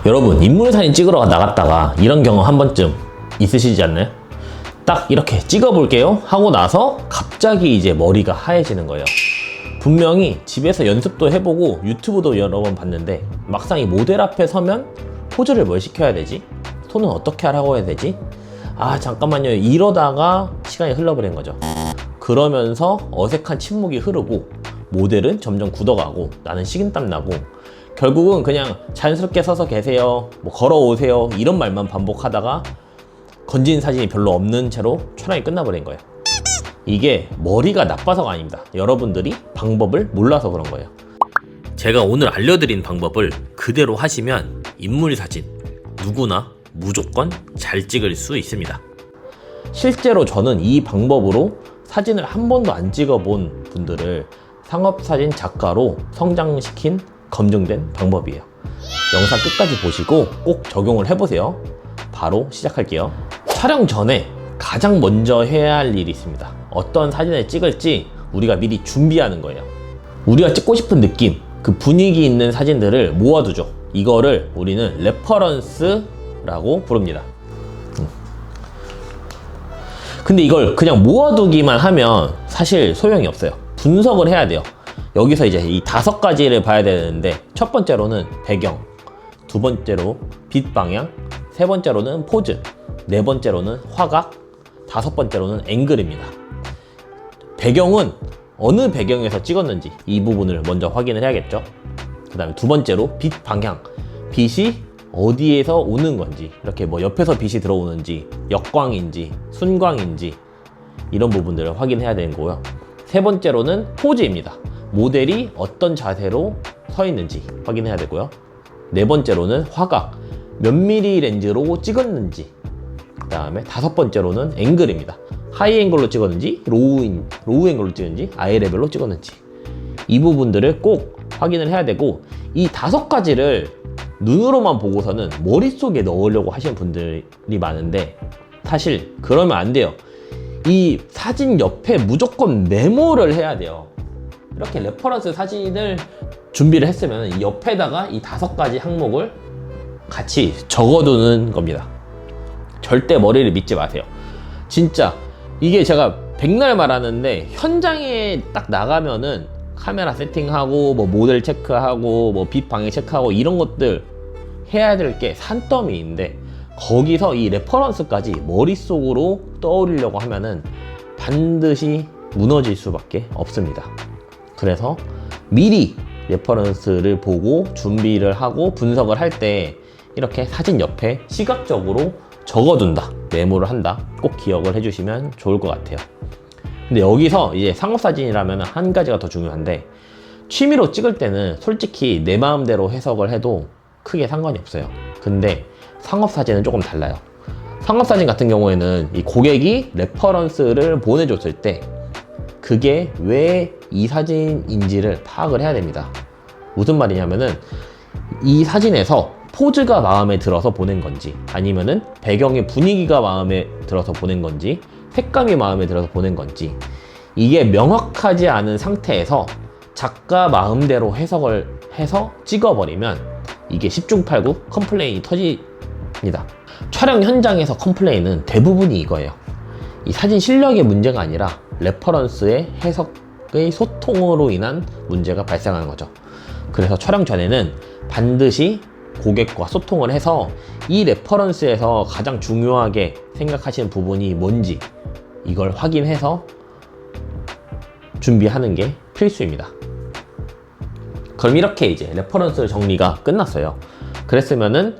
여러분, 인물사진 찍으러 나갔다가 이런 경험 한 번쯤 있으시지 않나요? 딱 이렇게 찍어볼게요 하고 나서 갑자기 이제 머리가 하얘지는 거예요. 분명히 집에서 연습도 해보고 유튜브도 여러 번 봤는데 막상 이 모델 앞에 서면 포즈를 뭘 시켜야 되지? 손은 어떻게 하라고 해야 되지? 아 잠깐만요, 이러다가 시간이 흘러버린 거죠. 그러면서 어색한 침묵이 흐르고 모델은 점점 굳어가고 나는 식은땀 나고 결국은 그냥 자연스럽게 서서 계세요, 뭐 걸어오세요 이런 말만 반복하다가 건진 사진이 별로 없는 채로 촬영이 끝나버린 거예요. 이게 머리가 나빠서가 아닙니다. 여러분들이 방법을 몰라서 그런 거예요. 제가 오늘 알려드린 방법을 그대로 하시면 인물사진 누구나 무조건 잘 찍을 수 있습니다. 실제로 저는 이 방법으로 사진을 한 번도 안 찍어본 분들을 상업사진 작가로 성장시킨 검증된 방법이에요. 영상 끝까지 보시고 꼭 적용을 해보세요. 바로 시작할게요. 촬영 전에 가장 먼저 해야 할 일이 있습니다. 어떤 사진을 찍을지 우리가 미리 준비하는 거예요. 우리가 찍고 싶은 느낌, 그 분위기 있는 사진들을 모아두죠. 이거를 우리는 레퍼런스라고 부릅니다. 근데 이걸 그냥 모아두기만 하면 사실 소용이 없어요. 분석을 해야 돼요. 여기서 이제 이 5가지를 봐야 되는데, 첫 번째로는 배경, 두 번째로 빛 방향, 세 번째로는 포즈, 네 번째로는 화각, 다섯 번째로는 앵글입니다. 배경은 어느 배경에서 찍었는지 이 부분을 먼저 확인을 해야겠죠. 그 다음에 두 번째로 빛 방향, 빛이 어디에서 오는 건지, 이렇게 뭐 옆에서 빛이 들어오는지, 역광인지 순광인지 이런 부분들을 확인해야 되는 거고요. 세 번째로는 포즈입니다. 모델이 어떤 자세로 서 있는지 확인해야 되고요. 네 번째로는 화각, 몇 미리 렌즈로 찍었는지, 그 다음에 다섯 번째로는 앵글입니다. 하이 앵글로 찍었는지 로우 앵글로 찍었는지 아이 레벨로 찍었는지, 이 부분들을 꼭 확인을 해야 되고, 이 5가지를 눈으로만 보고서는 머릿속에 넣으려고 하시는 분들이 많은데 사실 그러면 안 돼요. 이 사진 옆에 무조건 메모를 해야 돼요. 이렇게 레퍼런스 사진을 준비를 했으면 이 옆에다가 이 5가지 항목을 같이 적어두는 겁니다. 절대 머리를 믿지 마세요. 진짜 이게 제가 백날 말하는데 현장에 딱 나가면은 카메라 세팅하고 뭐 모델 체크하고 뭐 빛 방향 체크하고 이런 것들 해야 될 게 산더미인데, 거기서 이 레퍼런스까지 머릿속으로 떠올리려고 하면은 반드시 무너질 수밖에 없습니다. 그래서 미리 레퍼런스를 보고 준비를 하고 분석을 할 때 이렇게 사진 옆에 시각적으로 적어둔다, 메모를 한다, 꼭 기억을 해주시면 좋을 것 같아요. 근데 여기서 이제 상업사진이라면 한 가지가 더 중요한데, 취미로 찍을 때는 솔직히 내 마음대로 해석을 해도 크게 상관이 없어요. 근데 상업사진은 조금 달라요. 상업사진 같은 경우에는 이 고객이 레퍼런스를 보내줬을 때 그게 왜 이 사진인지를 파악을 해야 됩니다. 무슨 말이냐면은 이 사진에서 포즈가 마음에 들어서 보낸 건지, 아니면은 배경의 분위기가 마음에 들어서 보낸 건지, 색감이 마음에 들어서 보낸 건지, 이게 명확하지 않은 상태에서 작가 마음대로 해석을 해서 찍어버리면 이게 10중8구 컴플레인이 터집니다. 촬영 현장에서 컴플레인은 대부분이 이거예요. 이 사진 실력의 문제가 아니라 레퍼런스의 해석의 소통으로 인한 문제가 발생하는 거죠. 그래서 촬영 전에는 반드시 고객과 소통을 해서 이 레퍼런스에서 가장 중요하게 생각하시는 부분이 뭔지 이걸 확인해서 준비하는 게 필수입니다. 그럼 이렇게 이제 레퍼런스 정리가 끝났어요. 그랬으면은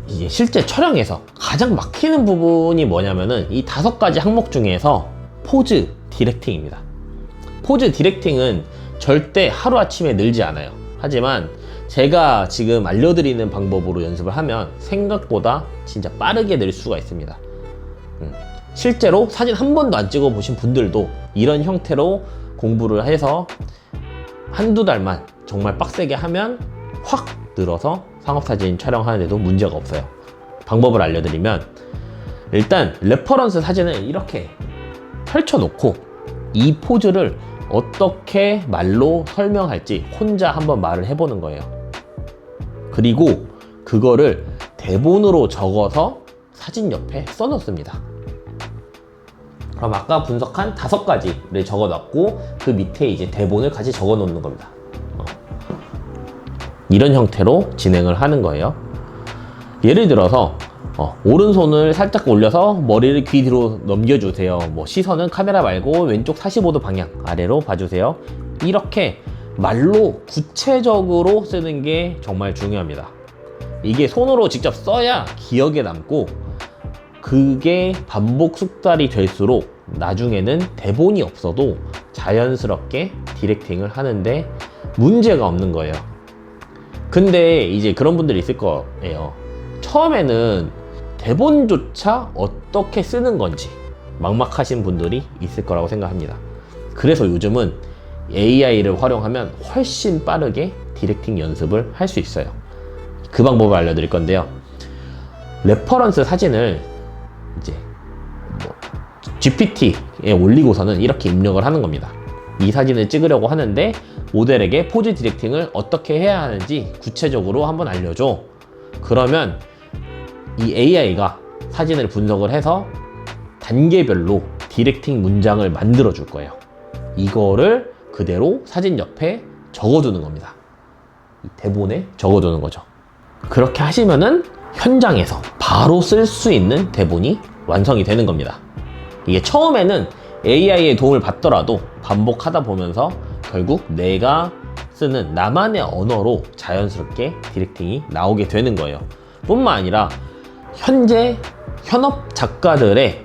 이제 실제 촬영에서 가장 막히는 부분이 뭐냐면은 이 5가지 항목 중에서 포즈 디렉팅입니다. 포즈 디렉팅은 절대 하루아침에 늘지 않아요. 하지만 제가 지금 알려드리는 방법으로 연습을 하면 생각보다 진짜 빠르게 늘 수가 있습니다. 실제로 사진 한 번도 안 찍어 보신 분들도 이런 형태로 공부를 해서 한두 달만 정말 빡세게 하면 확 늘어서 상업사진 촬영하는데도 문제가 없어요. 방법을 알려드리면, 일단 레퍼런스 사진을 이렇게 펼쳐놓고 이 포즈를 어떻게 말로 설명할지 혼자 한번 말을 해보는 거예요. 그리고 그거를 대본으로 적어서 사진 옆에 써놓습니다. 그럼 아까 분석한 5가지를 적어놨고 그 밑에 이제 대본을 같이 적어놓는 겁니다. 이런 형태로 진행을 하는 거예요. 예를 들어서 오른손을 살짝 올려서 머리를 귀 뒤로 넘겨주세요. 뭐 시선은 카메라 말고 왼쪽 45도 방향 아래로 봐주세요. 이렇게 말로 구체적으로 쓰는 게 정말 중요합니다. 이게 손으로 직접 써야 기억에 남고 그게 반복 숙달이 될수록 나중에는 대본이 없어도 자연스럽게 디렉팅을 하는데 문제가 없는 거예요. 근데 이제 그런 분들이 있을 거예요. 처음에는 대본조차 어떻게 쓰는 건지 막막하신 분들이 있을 거라고 생각합니다. 그래서 요즘은 AI를 활용하면 훨씬 빠르게 디렉팅 연습을 할 수 있어요. 그 방법을 알려드릴 건데요. 레퍼런스 사진을 이제 GPT에 올리고서는 이렇게 입력을 하는 겁니다. 이 사진을 찍으려고 하는데 모델에게 포즈 디렉팅을 어떻게 해야 하는지 구체적으로 한번 알려줘. 그러면 이 AI가 사진을 분석을 해서 단계별로 디렉팅 문장을 만들어 줄 거예요. 이거를 그대로 사진 옆에 적어두는 겁니다. 이 대본에 적어두는 거죠. 그렇게 하시면은 현장에서 바로 쓸 수 있는 대본이 완성이 되는 겁니다. 이게 처음에는 AI의 도움을 받더라도 반복하다 보면서 결국 내가 쓰는 나만의 언어로 자연스럽게 디렉팅이 나오게 되는 거예요. 뿐만 아니라 현재 현업 작가들의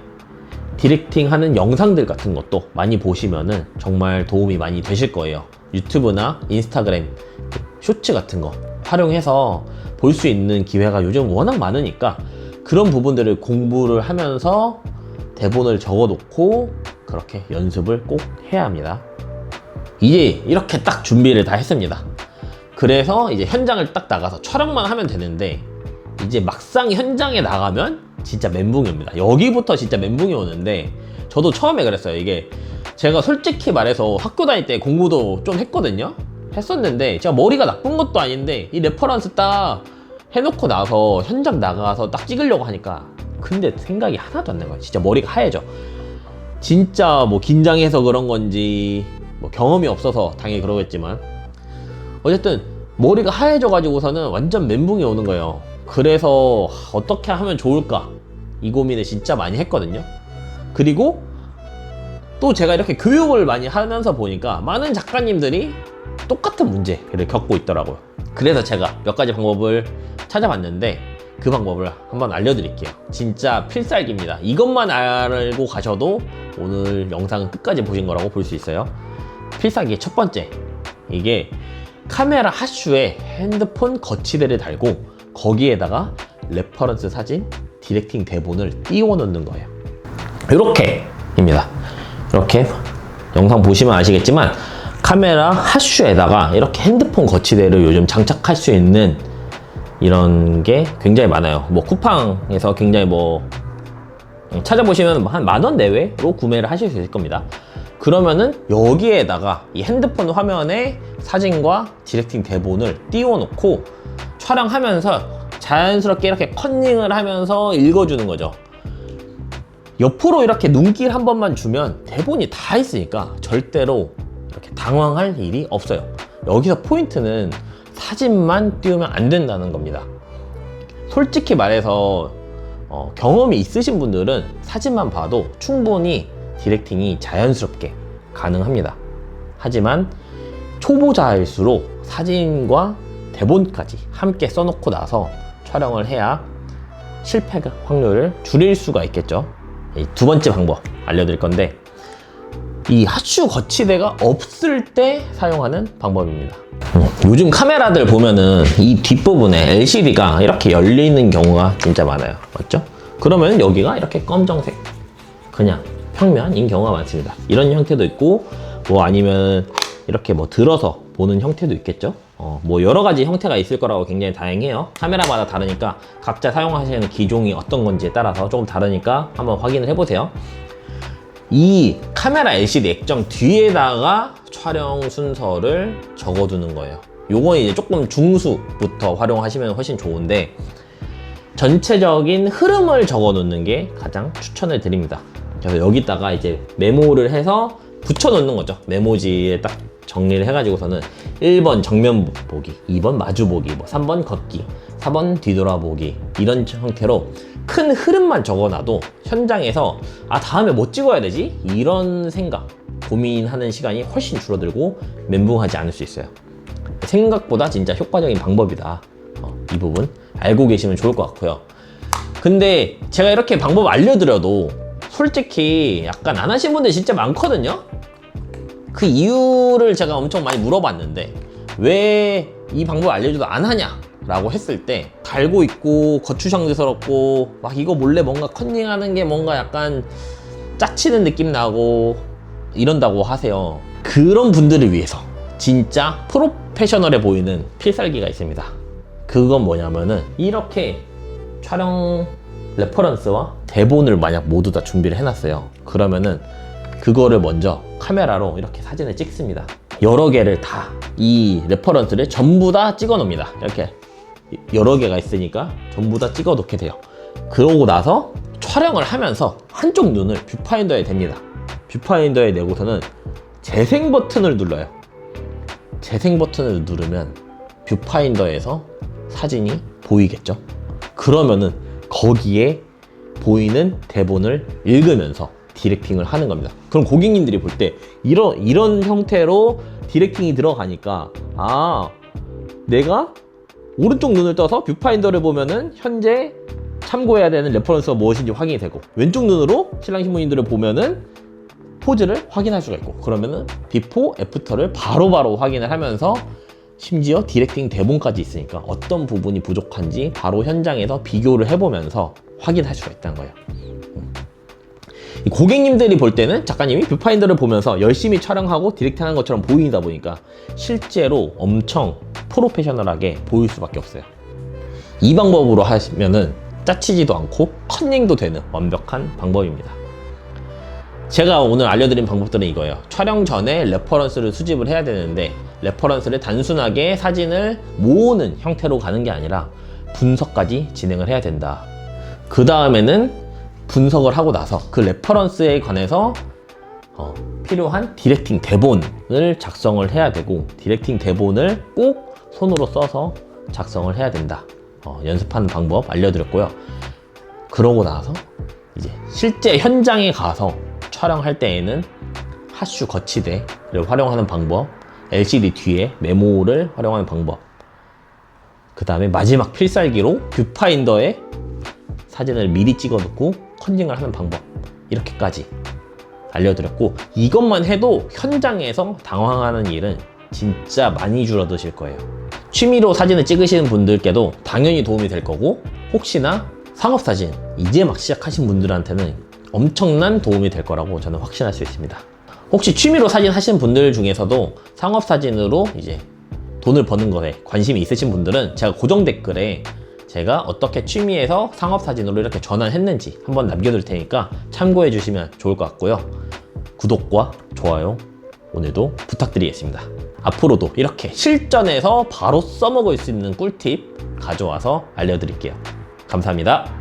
디렉팅 하는 영상들 같은 것도 많이 보시면은 정말 도움이 많이 되실 거예요. 유튜브나 인스타그램 쇼츠 같은 거 활용해서 볼 수 있는 기회가 요즘 워낙 많으니까 그런 부분들을 공부를 하면서 대본을 적어 놓고 그렇게 연습을 꼭 해야 합니다. 이제 이렇게 딱 준비를 다 했습니다. 그래서 이제 현장을 딱 나가서 촬영만 하면 되는데 이제 막상 현장에 나가면 진짜 멘붕이 옵니다. 여기부터 진짜 멘붕이 오는데 저도 처음에 그랬어요. 이게 제가 솔직히 말해서 학교 다닐 때 공부도 좀 했거든요. 했었는데 제가 머리가 나쁜 것도 아닌데 이 레퍼런스 딱 해놓고 나서 현장 나가서 딱 찍으려고 하니까 근데 생각이 하나도 안 나는 거예요. 진짜 머리가 하얘져. 진짜 뭐 긴장해서 그런 건지 뭐 경험이 없어서 당연히 그러겠지만 어쨌든 머리가 하얘져 가지고서는 완전 멘붕이 오는 거예요. 그래서 어떻게 하면 좋을까 이 고민을 진짜 많이 했거든요. 그리고 또 제가 이렇게 교육을 많이 하면서 보니까 많은 작가님들이 똑같은 문제를 겪고 있더라고요. 그래서 제가 몇 가지 방법을 찾아봤는데 그 방법을 한번 알려드릴게요. 진짜 필살기입니다. 이것만 알고 가셔도 오늘 영상은 끝까지 보신 거라고 볼 수 있어요. 필살기 첫 번째, 이게 카메라 핫슈에 핸드폰 거치대를 달고 거기에다가 레퍼런스 사진, 디렉팅 대본을 띄워 넣는 거예요. 이렇게입니다. 이렇게 영상 보시면 아시겠지만 카메라 핫슈에다가 이렇게 핸드폰 거치대를 요즘 장착할 수 있는 이런 게 굉장히 많아요. 뭐 쿠팡에서 굉장히 뭐 찾아보시면 한 10,000원 내외로 구매를 하실 수 있을 겁니다. 그러면은 여기에다가 이 핸드폰 화면에 사진과 디렉팅 대본을 띄워 놓고 촬영하면서 자연스럽게 이렇게 컨닝을 하면서 읽어주는 거죠. 옆으로 이렇게 눈길 한 번만 주면 대본이 다 있으니까 절대로 이렇게 당황할 일이 없어요. 여기서 포인트는 사진만 띄우면 안 된다는 겁니다. 솔직히 말해서 경험이 있으신 분들은 사진만 봐도 충분히 디렉팅이 자연스럽게 가능합니다. 하지만 초보자일수록 사진과 대본까지 함께 써놓고 나서 촬영을 해야 실패 확률을 줄일 수가 있겠죠. 이 두 번째 방법 알려드릴 건데 이 핫슈 거치대가 없을 때 사용하는 방법입니다. 요즘 카메라들 보면은 이 뒷부분에 LCD가 이렇게 열리는 경우가 진짜 많아요. 맞죠? 그러면 여기가 이렇게 검정색 그냥 평면인 경우가 많습니다. 이런 형태도 있고 뭐 아니면 이렇게 뭐 들어서 보는 형태도 있겠죠. 뭐 여러 가지 형태가 있을 거라고 굉장히 다행해요. 카메라마다 다르니까 각자 사용하시는 기종이 어떤 건지에 따라서 조금 다르니까 한번 확인을 해보세요. 이 카메라 LCD 액정 뒤에다가 촬영 순서를 적어두는 거예요. 요건 이제 조금 중수부터 활용하시면 훨씬 좋은데, 전체적인 흐름을 적어 놓는 게 가장 추천을 드립니다. 그래서 여기다가 이제 메모를 해서 붙여 놓는 거죠. 메모지에 딱 정리를 해가지고서는 1번 정면 보기, 2번 마주 보기, 뭐 3번 걷기, 4번 뒤돌아보기, 이런 형태로 큰 흐름만 적어놔도 현장에서 다음에 뭐 찍어야 되지? 이런 생각, 고민하는 시간이 훨씬 줄어들고 멘붕하지 않을 수 있어요. 생각보다 진짜 효과적인 방법이다. 이 부분 알고 계시면 좋을 것 같고요. 근데 제가 이렇게 방법 알려드려도 솔직히 약간 안 하신 분들 진짜 많거든요. 그 이유를 제가 엄청 많이 물어봤는데, 왜 이 방법 알려줘도 안 하냐 라고 했을 때, 달고 있고 거추장스럽고 막 이거 몰래 뭔가 컨닝하는 게 뭔가 약간 짜치는 느낌 나고 이런다고 하세요. 그런 분들을 위해서 진짜 프로페셔널해 보이는 필살기가 있습니다. 그건 뭐냐면은, 이렇게 촬영 레퍼런스와 대본을 만약 모두 다 준비를 해놨어요. 그러면은 그거를 먼저 카메라로 이렇게 사진을 찍습니다. 여러 개를 다, 이 레퍼런스를 전부 다 찍어 놓습니다. 이렇게 여러 개가 있으니까 전부 다 찍어 놓게 돼요. 그러고 나서 촬영을 하면서 한쪽 눈을 뷰파인더에 댑니다. 뷰파인더에 내고서는 재생 버튼을 눌러요. 재생 버튼을 누르면 뷰파인더에서 사진이 보이겠죠. 그러면은 거기에 보이는 대본을 읽으면서 디렉팅을 하는 겁니다. 그럼 고객님들이 볼 때 이런 형태로 디렉팅이 들어가니까, 내가 오른쪽 눈을 떠서 뷰파인더를 보면은 현재 참고해야 되는 레퍼런스가 무엇인지 확인이 되고, 왼쪽 눈으로 신랑 신부님들을 보면은 포즈를 확인할 수가 있고, 그러면은 비포 애프터를 바로바로 확인을 하면서 심지어 디렉팅 대본까지 있으니까 어떤 부분이 부족한지 바로 현장에서 비교를 해보면서 확인할 수가 있다는 거예요. 고객님들이 볼 때는 작가님이 뷰파인더를 보면서 열심히 촬영하고 디렉팅하는 것처럼 보이다 보니까 실제로 엄청 프로페셔널하게 보일 수밖에 없어요. 이 방법으로 하시면은 짜치지도 않고 컨닝도 되는 완벽한 방법입니다. 제가 오늘 알려드린 방법들은 이거예요. 촬영 전에 레퍼런스를 수집을 해야 되는데, 레퍼런스를 단순하게 사진을 모으는 형태로 가는 게 아니라 분석까지 진행을 해야 된다. 그 다음에는 분석을 하고 나서 그 레퍼런스에 관해서 필요한 디렉팅 대본을 작성을 해야 되고, 디렉팅 대본을 꼭 손으로 써서 작성을 해야 된다. 연습하는 방법 알려드렸고요. 그러고 나서 이제 실제 현장에 가서 촬영할 때에는 하슈 거치대를 활용하는 방법, LCD 뒤에 메모를 활용하는 방법, 그 다음에 마지막 필살기로 뷰파인더에 사진을 미리 찍어놓고 컨닝을 하는 방법, 이렇게까지 알려드렸고, 이것만 해도 현장에서 당황하는 일은 진짜 많이 줄어드실 거예요. 취미로 사진을 찍으시는 분들께도 당연히 도움이 될 거고, 혹시나 상업사진 이제 막 시작하신 분들한테는 엄청난 도움이 될 거라고 저는 확신할 수 있습니다. 혹시 취미로 사진 하시는 분들 중에서도 상업사진으로 이제 돈을 버는 것에 관심이 있으신 분들은 제가 고정 댓글에 제가 어떻게 취미에서 상업사진으로 이렇게 전환했는지 한번 남겨둘 테니까 참고해 주시면 좋을 것 같고요. 구독과 좋아요 오늘도 부탁드리겠습니다. 앞으로도 이렇게 실전에서 바로 써먹을 수 있는 꿀팁 가져와서 알려드릴게요. 감사합니다.